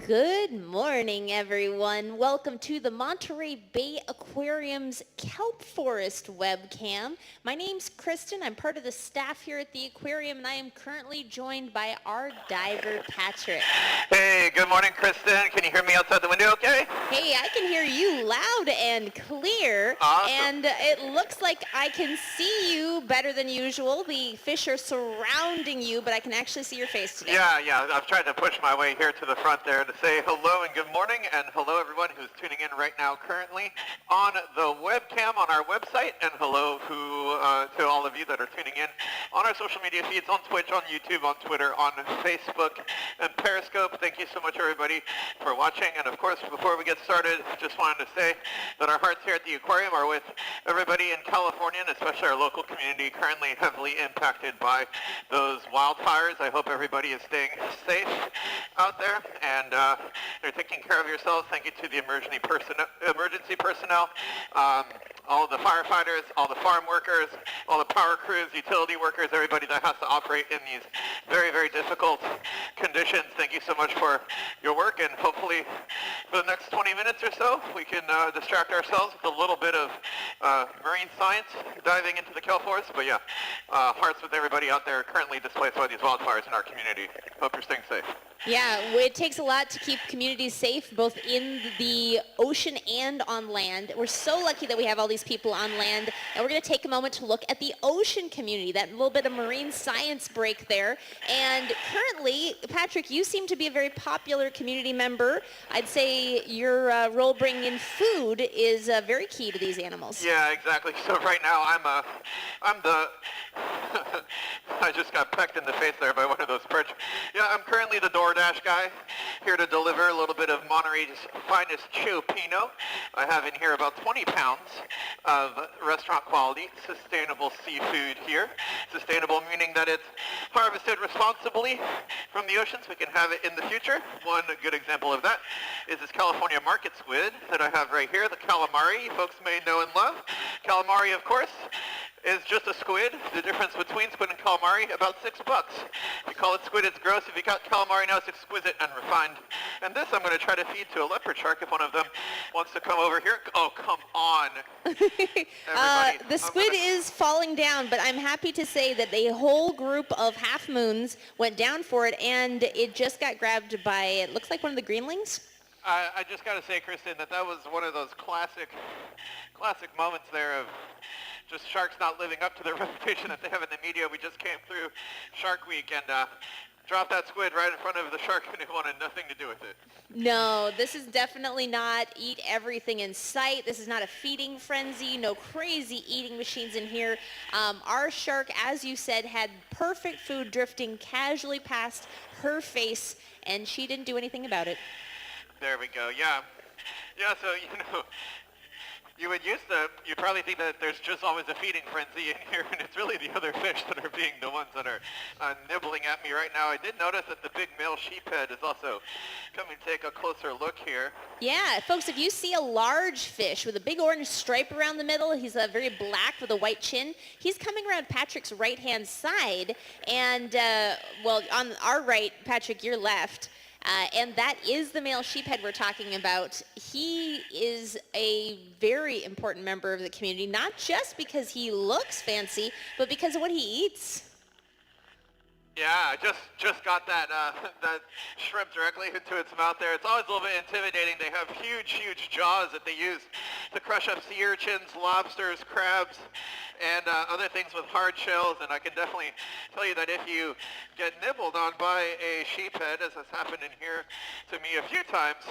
Good morning, everyone. Welcome to the Monterey Bay Aquarium's Kelp Forest webcam. My name's Kristin. I'm part of the staff here at the aquarium, and I am currently joined by our diver, Patrick. Hey, good morning, Kristin. Can you hear me outside the window okay? Hey, I can hear you loud and clear. Awesome. And it looks like I can see you better than usual. The fish are surrounding you, but I can actually see your face today. Yeah. I've tried to push my way here to the front there to say hello and good morning, and hello everyone who's tuning in right now currently on the webcam on our website, and hello to all of you that are tuning in on our social media feeds, on Twitch, on YouTube, on Twitter, on Facebook, and Periscope. Thank you so much, everybody, for watching. And of course, before we get started, just wanted to say that our hearts here at the aquarium are with everybody in California, and especially our local community currently heavily impacted by those wildfires. I hope everybody is staying safe out there, and they're taking care of yourselves. Thank you to the emergency personnel, all of the firefighters, all the farm workers, all the power crews, utility workers, everybody that has to operate in these very, very difficult conditions. Thank you so much for your work, and hopefully for the next 20 minutes or so, we can distract ourselves with a little bit of marine science, diving into the kelp forest. But yeah, hearts with everybody out there currently displaced by these wildfires in our community. Hope you're staying safe. Yeah, it takes a lot to keep communities safe, both in the ocean and on land. We're so lucky that we have all these people on land, and we're going to take a moment to look at the ocean community, that little bit of marine science break there. And currently, Patrick, you seem to be a very popular community member. I'd say your role bringing in food is very key to these animals. Yeah, exactly. So right now, I'm the I just got pecked in the face there by one of those perch. Yeah, I'm currently the DoorDash guy, here to deliver a little bit of Monterey's finest Chopino. I have in here about 20 pounds of restaurant quality, sustainable seafood here. Sustainable meaning that it's harvested responsibly from the oceans. We can have it in the future. One good example of that is this California market squid that I have right here, the calamari, you folks may know and love. Calamari, of course, is just a squid. The difference between squid and calamari, about $6. If you call it squid, it's gross. If you got calamari, now it's exquisite and refined. And this I'm going to try to feed to a leopard shark if one of them wants to come over here. Oh, come on. The squid is falling down, but I'm happy to say that the whole group of half moons went down for it, and it just got grabbed by, it looks like one of the greenlings. I just got to say, Kristin, that was one of those classic moments there of just sharks not living up to their reputation that they have in the media. We just came through Shark Week and dropped that squid right in front of the shark, and it wanted nothing to do with it. No, this is definitely not eat everything in sight. This is not a feeding frenzy. No crazy eating machines in here. Our shark, as you said, had perfect food drifting casually past her face, and she didn't do anything about it. There we go. Yeah, so, you probably think that there's just always a feeding frenzy in here, and it's really the other fish that are being the ones that are nibbling at me right now. I did notice that the big male sheephead is also coming to take a closer look here. Yeah, folks, if you see a large fish with a big orange stripe around the middle, he's very black with a white chin, he's coming around Patrick's right-hand side, and, well, on our right, Patrick, your left, and that is the male sheephead we're talking about. He is a very important member of the community, not just because he looks fancy, but because of what he eats. Yeah, I just got that shrimp directly into its mouth there. It's always a little bit intimidating. They have huge jaws that they use to crush up sea urchins, lobsters, crabs, and other things with hard shells. And I can definitely tell you that if you get nibbled on by a sheephead, as has happened in here to me a few times,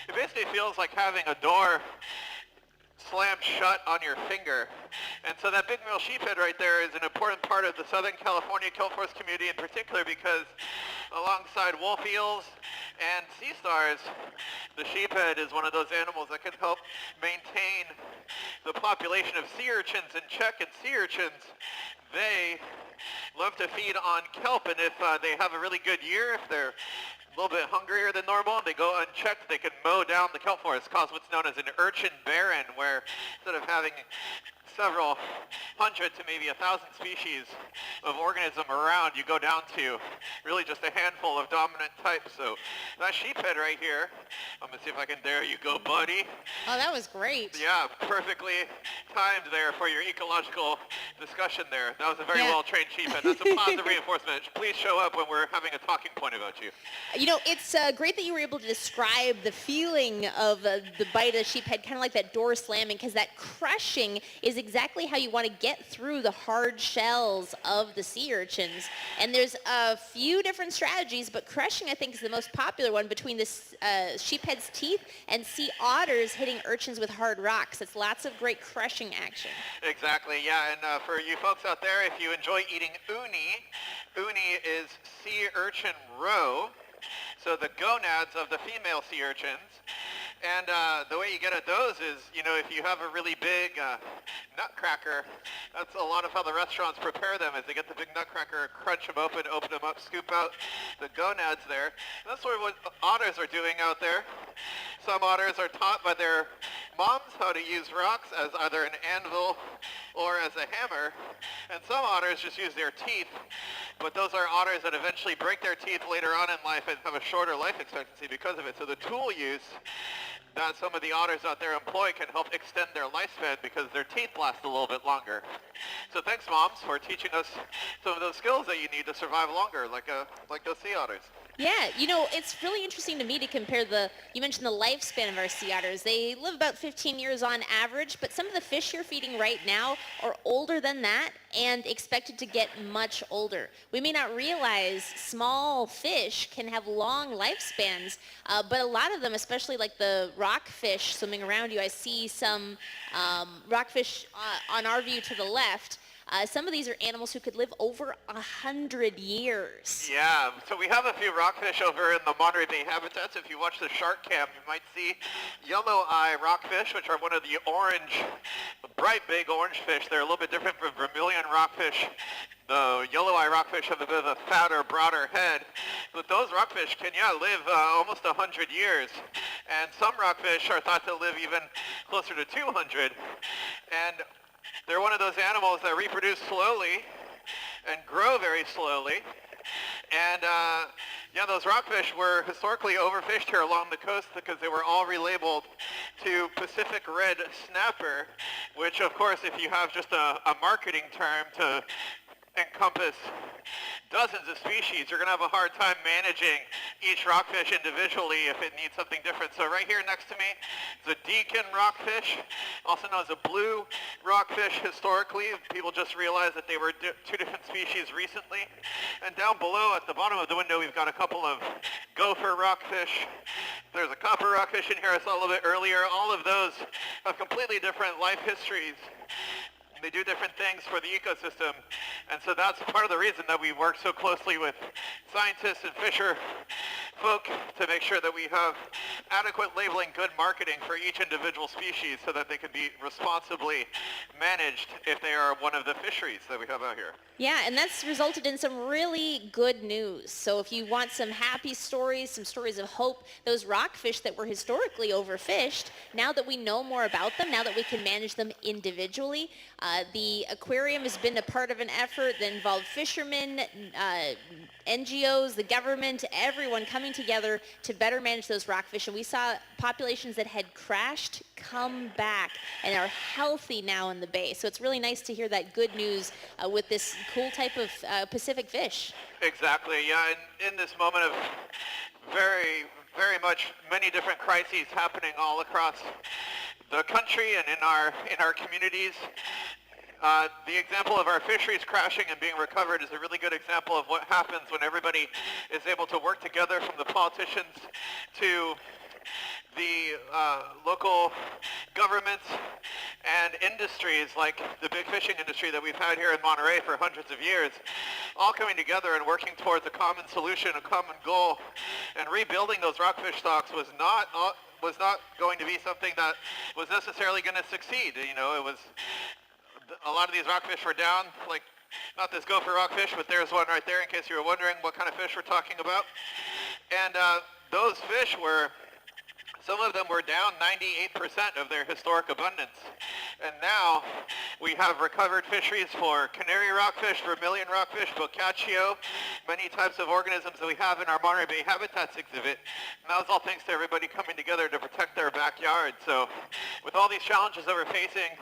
it basically feels like having a door slammed shut on your finger. And so that big male sheephead right there is an important part of the Southern California kelp forest community in particular, because alongside wolf eels and sea stars, the sheephead is one of those animals that can help maintain the population of sea urchins in check. And sea urchins, they love to feed on kelp, and if they have a really good year, if they're a little bit hungrier than normal, they go unchecked, they can mow down the kelp forest, cause what's known as an urchin barren, where instead of having several 100 to maybe 1,000 species of organism around, you go down to really just a handful of dominant types. So that sheephead right here, I'm going to see if I can, there you go, buddy. Oh, that was great. Yeah, perfectly timed there for your ecological discussion there. That was a very well-trained sheephead. That's a positive reinforcement. Please show up when we're having a talking point about you. You know, it's great that you were able to describe the feeling of the bite of the sheephead, kind of like that door slamming, because that crushing is exactly how you want to get through the hard shells of the sea urchins. And there's a few different strategies, but crushing, I think, is the most popular one between the sheephead's teeth and sea otters hitting urchins with hard rocks. It's lots of great crushing action. Exactly, yeah, and for you folks out there, if you enjoy eating uni is sea urchin roe, so the gonads of the female sea urchins. And the way you get at those is, you know, if you have a really big nutcracker, that's a lot of how the restaurants prepare them, is they get the big nutcracker, crunch them open them up, scoop out the gonads there. And that's sort of what otters are doing out there. Some otters are taught by their moms how to use rocks as either an anvil or as a hammer, and some otters just use their teeth, but those are otters that eventually break their teeth later on in life and have a shorter life expectancy because of it. So the tool use that some of the otters out there employ can help extend their lifespan because their teeth last a little bit longer. So thanks, moms, for teaching us some of those skills that you need to survive longer, like those sea otters. Yeah, you know, it's really interesting to me to compare you mentioned the lifespan of our sea otters. They live about 15 years on average, but some of the fish you're feeding right now are older than that and expected to get much older. We may not realize small fish can have long lifespans, but a lot of them, especially like the rockfish swimming around you, I see some rockfish on our view to the left. Some of these are animals who could live over 100 years. Yeah, so we have a few rockfish over in the Monterey Bay habitats. If you watch the shark cam, you might see yellow eye rockfish, which are one of the bright big orange fish. They're a little bit different from vermilion rockfish. The yellow eye rockfish have a bit of a fatter, broader head. But those rockfish can, live almost 100 years. And some rockfish are thought to live even closer to 200. And they're one of those animals that reproduce slowly and grow very slowly. And those rockfish were historically overfished here along the coast because they were all relabeled to Pacific red snapper, which of course, if you have just a marketing term to encompass dozens of species, you're going to have a hard time managing each rockfish individually if it needs something different. So right here next to me is a deacon rockfish, also known as a blue rockfish historically. People just realized that they were two different species recently. And down below at the bottom of the window, we've got a couple of gopher rockfish. There's a copper rockfish in here I saw a little bit earlier. All of those have completely different life histories. They do different things for the ecosystem, and so that's part of the reason that we work so closely with scientists and fisher folk to make sure that we have adequate labeling, good marketing for each individual species so that they can be responsibly managed if they are one of the fisheries that we have out here. Yeah, and that's resulted in some really good news. So if you want some happy stories, some stories of hope, those rockfish that were historically overfished, now that we know more about them, now that we can manage them individually, the aquarium has been a part of an effort that involved fishermen, NGOs, the government, everyone coming together to better manage those rockfish. And we saw populations that had crashed come back and are healthy now in the bay. So it's really nice to hear that good news with this cool type of Pacific fish. Exactly, yeah. In this moment of very, very much many different crises happening all across the country and in our communities, the example of our fisheries crashing and being recovered is a really good example of what happens when everybody is able to work together, from the politicians to the local governments and industries like the big fishing industry that we've had here in Monterey for hundreds of years, all coming together and working towards a common solution, a common goal. And rebuilding those rockfish stocks was not going to be something that was necessarily going to succeed. You know, it was a lot of these rockfish were down, like not this gopher rockfish, but there's one right there in case you were wondering what kind of fish we're talking about. And those fish some of them were down 98% of their historic abundance. And now We have recovered fisheries for canary rockfish, vermilion rockfish, bocaccio, many types of organisms that we have in our Monterey Bay Habitats exhibit. And that was all thanks to everybody coming together to protect their backyard. So with all these challenges that we're facing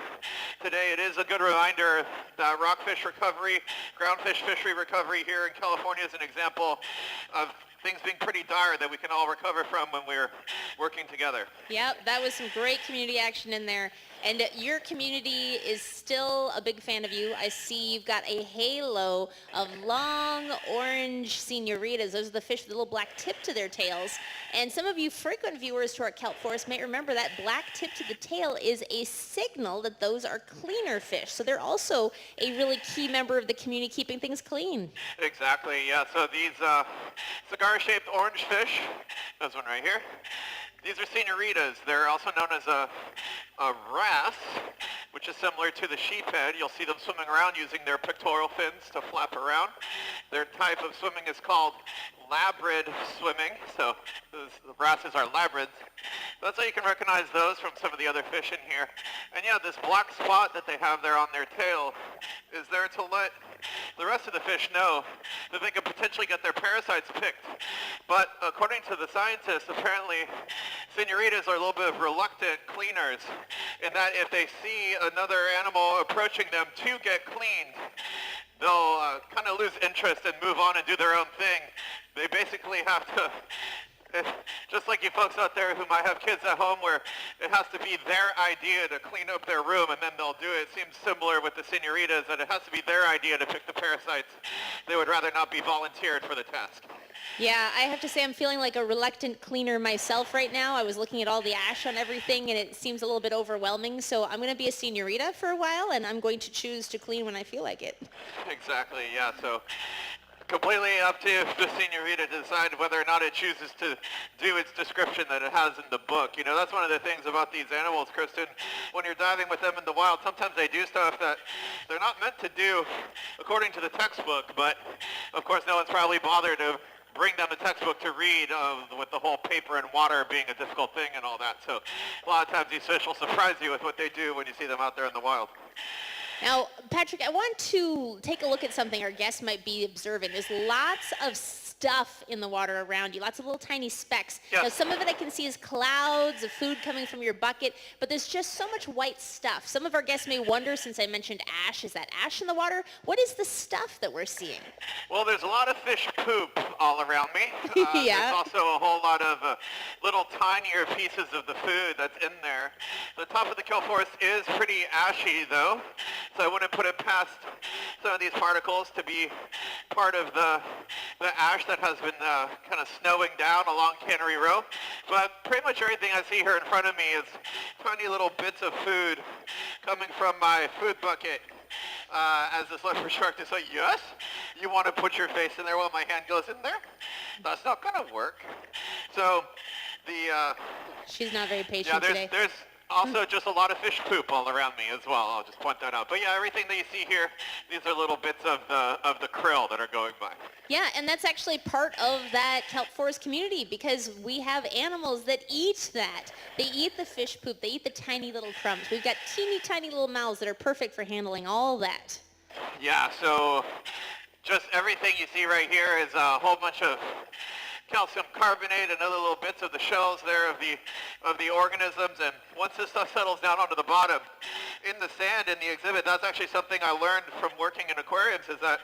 today, it is a good reminder that rockfish recovery, groundfish fishery recovery here in California is an example of things being pretty dire that we can all recover from when we're working together. Yep, that was some great community action in there. And your community is still a big fan of you. I see you've got a halo of long orange senoritas. Those are the fish with a little black tip to their tails. And some of you frequent viewers to our kelp forest may remember that black tip to the tail is a signal that those are cleaner fish. So they're also a really key member of the community keeping things clean. Exactly, yeah. So these cigar-shaped orange fish, this one right here, these are senoritas. They're also known as a wrasse, which is similar to the sheephead. You'll see them swimming around using their pectoral fins to flap around. Their type of swimming is called labrid swimming. So the wrasses are labrids. That's how you can recognize those from some of the other fish in here. And yeah, this black spot that they have there on their tail is there to let the rest of the fish know that they could potentially get their parasites picked. But according to the scientists, apparently senoritas are a little bit of reluctant cleaners in that if they see another animal approaching them to get cleaned, they'll kind of lose interest and move on and do their own thing. They basically have to, just like you folks out there who might have kids at home where it has to be their idea to clean up their room and then they'll do it. It seems similar with the senoritas, that it has to be their idea to pick the parasites. They would rather not be volunteered for the task. Yeah, I have to say I'm feeling like a reluctant cleaner myself right now. I was looking at all the ash on everything and it seems a little bit overwhelming. So I'm going to be a senorita for a while and I'm going to choose to clean when I feel like it. Exactly, yeah. So completely up to the senorita to decide whether or not it chooses to do its description that it has in the book. You know, that's one of the things about these animals, Kristin. When you're diving with them in the wild, sometimes they do stuff that they're not meant to do according to the textbook, but of course no one's probably bothered to bring them a textbook to read with the whole paper and water being a difficult thing and all that. So a lot of times these fish will surprise you with what they do when you see them out there in the wild. Now, Patrick, I want to take a look at something our guests might be observing. There's lots of stuff in the water around you, lots of little tiny specks. Yes. Now, some of it I can see is clouds of food coming from your bucket, but there's just so much white stuff. Some of our guests may wonder, since I mentioned ash, is that ash in the water? What is the stuff that we're seeing? Well, there's a lot of fish poop all around me. Yeah. There's also a whole lot of little tinier pieces of the food that's in there. The top of the kelp forest is pretty ashy, though, so I wouldn't put it past some of these particles to be part of the ash that has been kind of snowing down along Cannery Row. But pretty much everything I see here in front of me is tiny little bits of food coming from my food bucket. As this leopard shark to say, yes, you want to put your face in there while my hand goes in there? That's not going to work. So She's not very patient yeah, today. there's also just a lot of fish poop all around me as well. I'll just point that out. But yeah, everything that you see here, these are little bits of the krill that are going by. Yeah, and that's actually part of that kelp forest community because we have animals that eat that. They eat the fish poop. They eat the tiny little crumbs. We've got teeny tiny little mouths that are perfect for handling all that. Yeah, so just everything you see right here is a whole bunch of calcium carbonate and other little bits of the shells there of the organisms. And once this stuff settles down onto the bottom in the sand in the exhibit, that's actually something I learned from working in aquariums, is that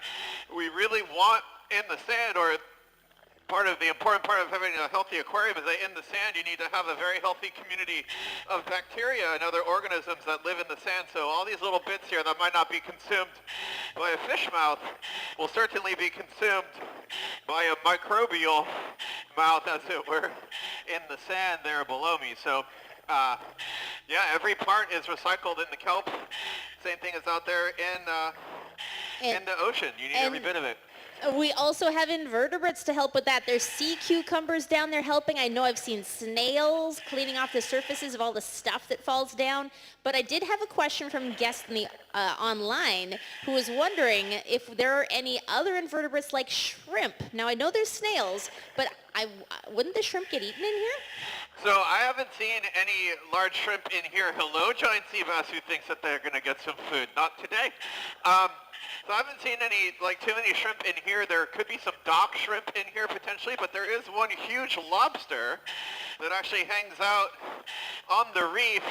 we really want in the sand, or the important part of having a healthy aquarium is that in the sand you need to have a very healthy community of bacteria and other organisms that live in the sand. So all these little bits here that might not be consumed by a fish mouth will certainly be consumed by a microbial mouth, as it were, in the sand there below me. So yeah, every part is recycled in the kelp. Same thing is out there in the ocean. You need every bit of it. We also have invertebrates to help with that. There's sea cucumbers down there helping. I know I've seen snails cleaning off the surfaces of all the stuff that falls down. But I did have a question from a guest in the online who was wondering if there are any other invertebrates like shrimp. Now, I know there's snails, but wouldn't the shrimp get eaten in here? So I haven't seen any large shrimp in here. Hello, giant sea bass who thinks that they're going to get some food. Not today. So I haven't seen any, too many shrimp in here. There could be some dock shrimp in here potentially, but there is one huge lobster that actually hangs out on the reef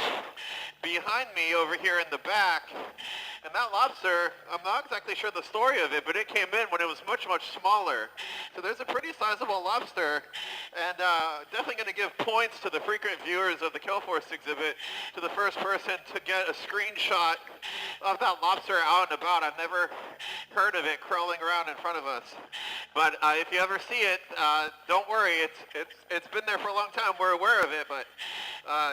behind me over here in the back. And that lobster, I'm not exactly sure the story of it, but it came in when it was much, much smaller. So there's a pretty sizable lobster, and definitely going to give points to the frequent viewers of the Kelp Forest exhibit, to the first person to get a screenshot of that lobster out and about. I've never heard of it crawling around in front of us. But if you ever see it, don't worry. It's been there for a long time. We're aware of it, but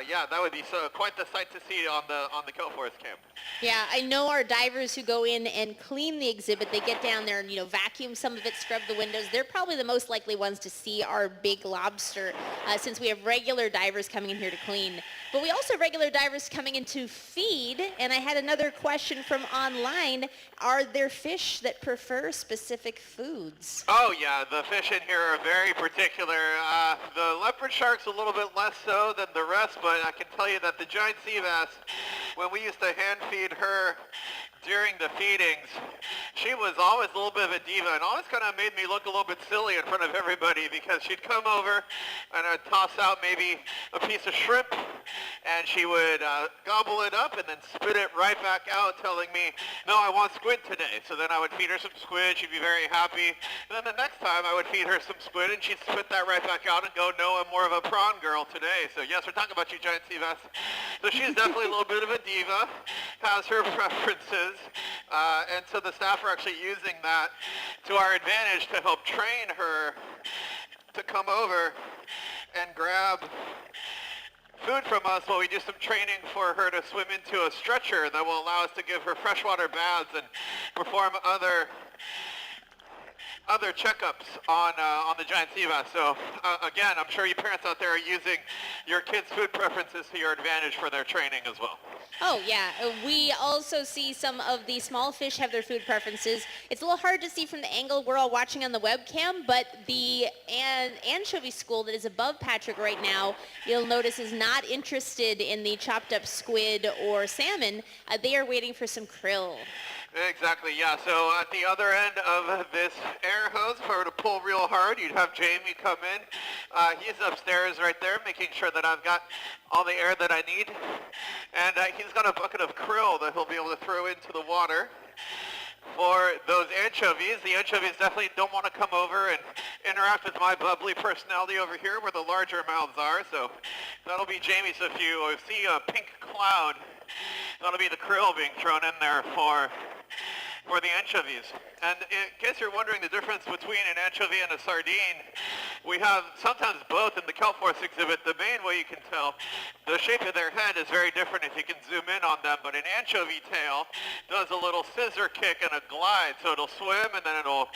yeah, that would be quite the sight to see on the Kelp Forest camp. Yeah, I know our divers who go in and clean the exhibit, they get down there and, vacuum some of it, scrub the windows. They're probably the most likely ones to see our big lobster since we have regular divers coming in here to clean. But we also have regular divers coming in to feed, and I had another question from online. Are there fish that prefer specific foods? Oh yeah, the fish in here are very particular. The leopard shark's a little bit less so than the rest, but I can tell you that the giant sea bass, when we used to hand feed her during the feedings, she was always a little bit of a diva and always kind of made me look a little bit silly in front of everybody because she'd come over and I'd toss out maybe a piece of shrimp and she would gobble it up and then spit it right back out telling me, no, I want squid today. So then I would feed her some squid, she'd be very happy. And then the next time I would feed her some squid and she'd spit that right back out and go, no, I'm more of a prawn girl today. So yes, we're talking about you, giant sea bass. So she's definitely a little bit of a diva, has her preferences. And so the staff are actually using that to our advantage to help train her to come over and grab food from us while we do some training for her to swim into a stretcher that will allow us to give her freshwater baths and perform other checkups on the giant sea bass. So again, I'm sure you parents out there are using your kids' food preferences to your advantage for their training as well. Oh, yeah. We also see some of the small fish have their food preferences. It's a little hard to see from the angle we're all watching on the webcam, but the anchovy school that is above Patrick right now, you'll notice is not interested in the chopped up squid or salmon. They are waiting for some krill. Exactly, yeah. So at the other end of this air hose, if I were to pull real hard, you'd have Jamie come in. He's upstairs right there, making sure that I've got all the air that I need. And he's got a bucket of krill that he'll be able to throw into the water for those anchovies. The anchovies definitely don't want to come over and interact with my bubbly personality over here where the larger mouths are. So that'll be Jamie. So if you see a pink cloud, that'll be the krill being thrown in there for the anchovies. And in case you're wondering the difference between an anchovy and a sardine, we have sometimes both in the Kelp Forest exhibit. The main way you can tell, the shape of their head is very different if you can zoom in on them, but an anchovy tail does a little scissor kick and a glide, so it'll swim and then it'll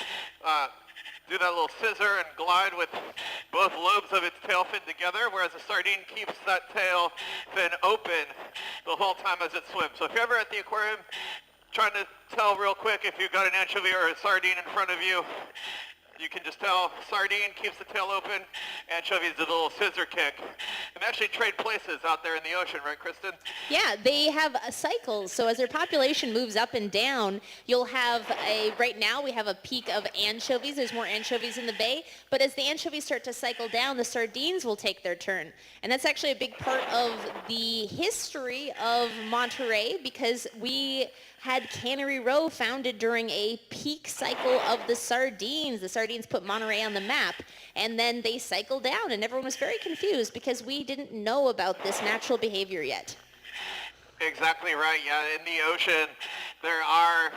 do that little scissor and glide with both lobes of its tail fin together, whereas a sardine keeps that tail fin open the whole time as it swims. So if you're ever at the aquarium trying to tell real quick if you've got an anchovy or a sardine in front of you, you can just tell sardine keeps the tail open, anchovies do the little scissor kick. And they actually trade places out there in the ocean, right, Kristin? Yeah, they have cycles. So as their population moves up and down, you'll have right now we have a peak of anchovies. There's more anchovies in the bay. But as the anchovies start to cycle down, the sardines will take their turn. And that's actually a big part of the history of Monterey because we had Cannery Row founded during a peak cycle of the sardines. The sardines put Monterey on the map, and then they cycled down, and everyone was very confused because we didn't know about this natural behavior yet. Exactly right, yeah. In the ocean, there are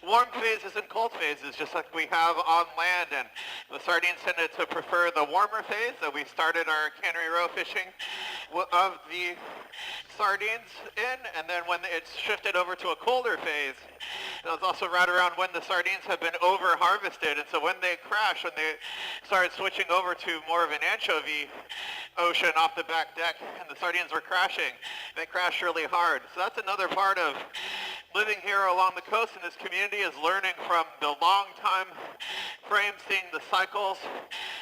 warm phases and cold phases, just like we have on land, and the sardines tended to prefer the warmer phase that we started our Cannery Row fishing of the sardines in, and then when it's shifted over to a colder phase, that was also right around when the sardines have been over harvested, and so when they crash, when they started switching over to more of an anchovy ocean off the back deck, and the sardines were crashing, they crashed really hard. So that's another part of living here along the coast in this community, is learning from the long time frame, seeing the cycles,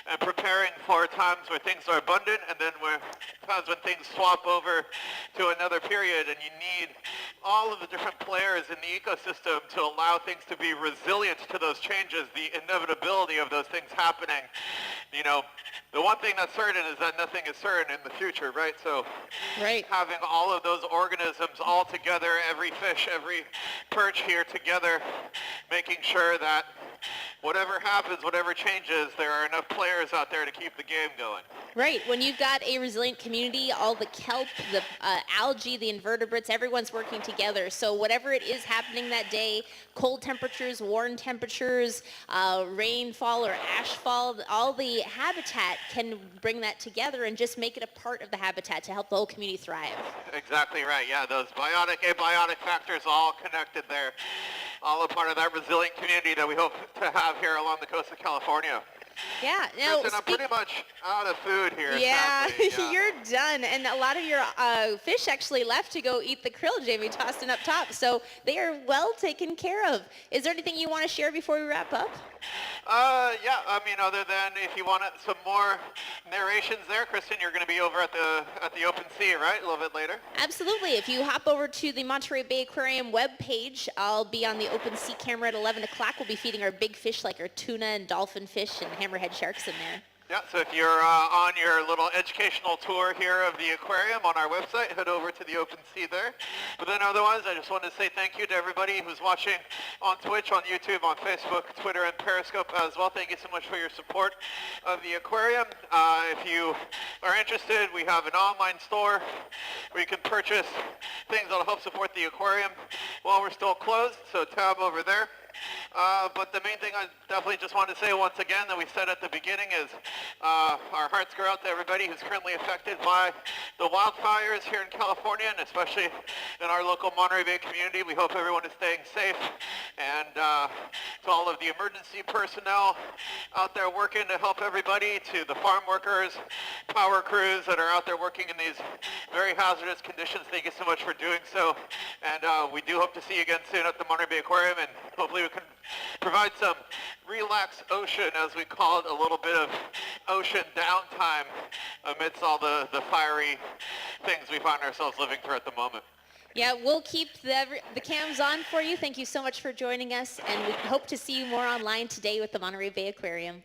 and preparing for times where things are abundant and then where sometimes when things swap over to another period and you need all of the different players in the ecosystem to allow things to be resilient to those changes, the inevitability of those things happening. You know, the one thing that's certain is that nothing is certain in the future, right? So having all of those organisms all together, every fish, every perch here together, making sure that whatever happens, whatever changes, there are enough players out there to keep the game going. Right. When you've got a resilient community, all the kelp, the algae, the invertebrates, everyone's working together. So whatever it is happening that day, cold temperatures, warm temperatures, rainfall or ashfall, all the habitat can bring that together and just make it a part of the habitat to help the whole community thrive. Exactly right. Yeah, those biotic, abiotic factors all connected there. All a part of that resilient community that we hope to have here along the coast of California. Yeah. Now, Kristin, I'm pretty much out of food here. Yeah, sadly. you're done. And a lot of your fish actually left to go eat the krill Jamie tossed in up top. So they are well taken care of. Is there anything you want to share before we wrap up? Yeah, I mean, other than if you want some more narrations there, Kristin, you're going to be over at the open sea, right? A little bit later. Absolutely. If you hop over to the Monterey Bay Aquarium webpage, I'll be on the open sea camera at 11 o'clock. We'll be feeding our big fish like our tuna and dolphin fish and hammerhead sharks in there. Yeah, so if you're on your little educational tour here of the aquarium on our website, head over to the open sea there. But then otherwise, I just want to say thank you to everybody who's watching on Twitch, on YouTube, on Facebook, Twitter, and Periscope as well. Thank you so much for your support of the aquarium. If you are interested, we have an online store where you can purchase things that will help support the aquarium while we're still closed, so tab over there. But the main thing I definitely just want to say once again that we said at the beginning is our hearts go out to everybody who's currently affected by the wildfires here in California, and especially in our local Monterey Bay community. We hope everyone is staying safe, and to all of the emergency personnel out there working to help everybody, to the farm workers, power crews that are out there working in these very hazardous conditions, thank you so much for doing so. And we do hope to see you again soon at the Monterey Bay Aquarium, and hopefully we can provide some relax ocean, as we call it, a little bit of ocean downtime amidst all the fiery things we find ourselves living through at the moment. Yeah, we'll keep the cams on for you. Thank you so much for joining us, and we hope to see you more online today with the Monterey Bay Aquarium.